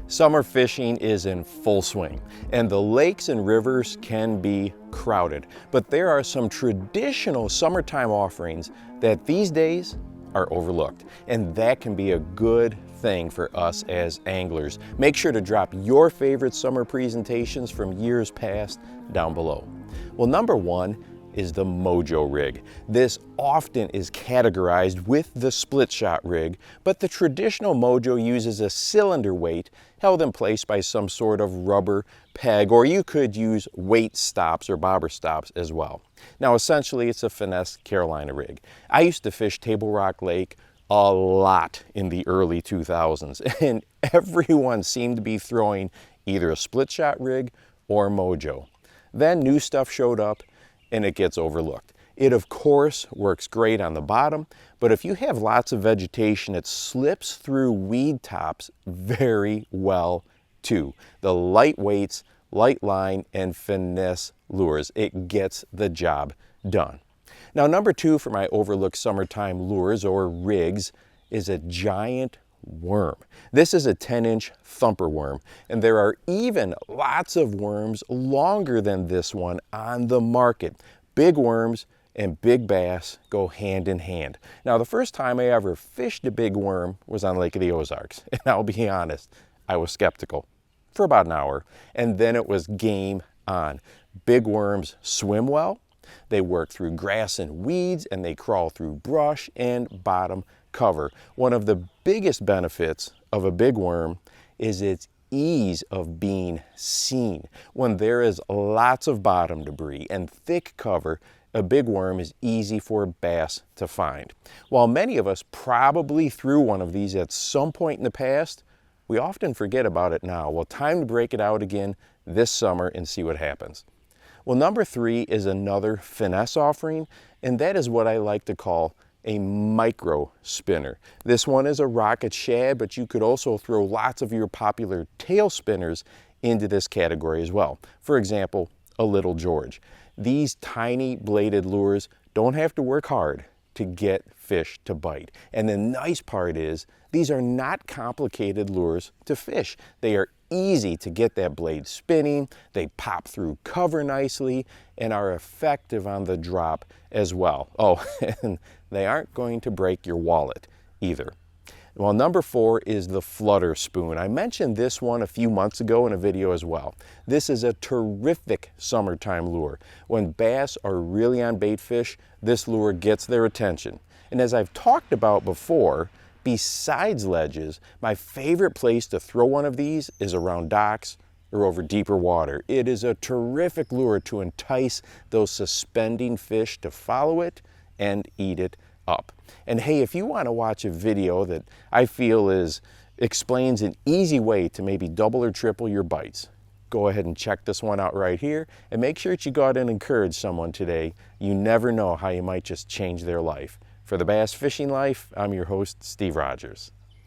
Summer fishing is in full swing, and the lakes and rivers can be crowded. But there are some traditional summertime offerings that these days are overlooked, and that can be a good thing for us as anglers. Make sure to drop your favorite summer presentations from years past down below. Well, number one is the Mojo Rig. This often is categorized with the split shot rig, but the traditional Mojo uses a cylinder weight held in place by some sort of rubber peg, or you could use weight stops or bobber stops as well. Now essentially it's a FINESSE Carolina rig. I used to fish Table Rock Lake a lot in the early 2000s, and everyone seemed to be throwing either a split shot rig or Mojo. Then new stuff showed up and it gets overlooked. It of course works great on the bottom, but if you have lots of vegetation, it slips through weed tops very well too. The light weights, light line, and finesse lures, it gets the job done. Now number two for my overlooked summertime lures or rigs is a giant worm. This is a 10-inch thumper worm, and there are even lots of worms longer than this one on the market. Big worms and big bass go hand in hand. Now the first time I ever fished a big worm was on Lake of the Ozarks, and I'll be honest, I was skeptical for about an hour, and then it was game on. Big worms swim well, they work through grass and weeds, and they crawl through brush and bottom cover. One of the biggest benefits of a big worm is its ease of being seen. When there is lots of bottom debris and thick cover, a big worm is easy for bass to find. While many of us probably threw one of these at some point in the past, we often forget about it now. Well, time to break it out again this summer and see what happens. Well, number three is another finesse offering, and that is what I like to call a micro spinner. This one is a rocket shad, but you could also throw lots of your popular tail spinners into this category as well. For example, a Little George. These tiny bladed lures don't have to work hard to get fish to bite. And the nice part is these are not complicated lures to fish. They are easy to get that blade spinning, they pop through cover nicely, and are effective on the drop as well. Oh, and they aren't going to break your wallet either. Well, number four is the Flutter Spoon. I mentioned this one a few months ago in a video as well. This is a terrific summertime lure. When bass are really on bait fish, this lure gets their attention. And as I've talked about before, besides ledges, my favorite place to throw one of these is around docks or over deeper water. It is a terrific lure to entice those suspending fish to follow it and eat it up. And hey, if you want to watch a video that I feel explains an easy way to maybe double or triple your bites, go ahead and check this one out right here, and make sure that you go out and encourage someone today. You never know how you might just change their life. For the Bass Fishing Life, I'm your host, Steve Rogers.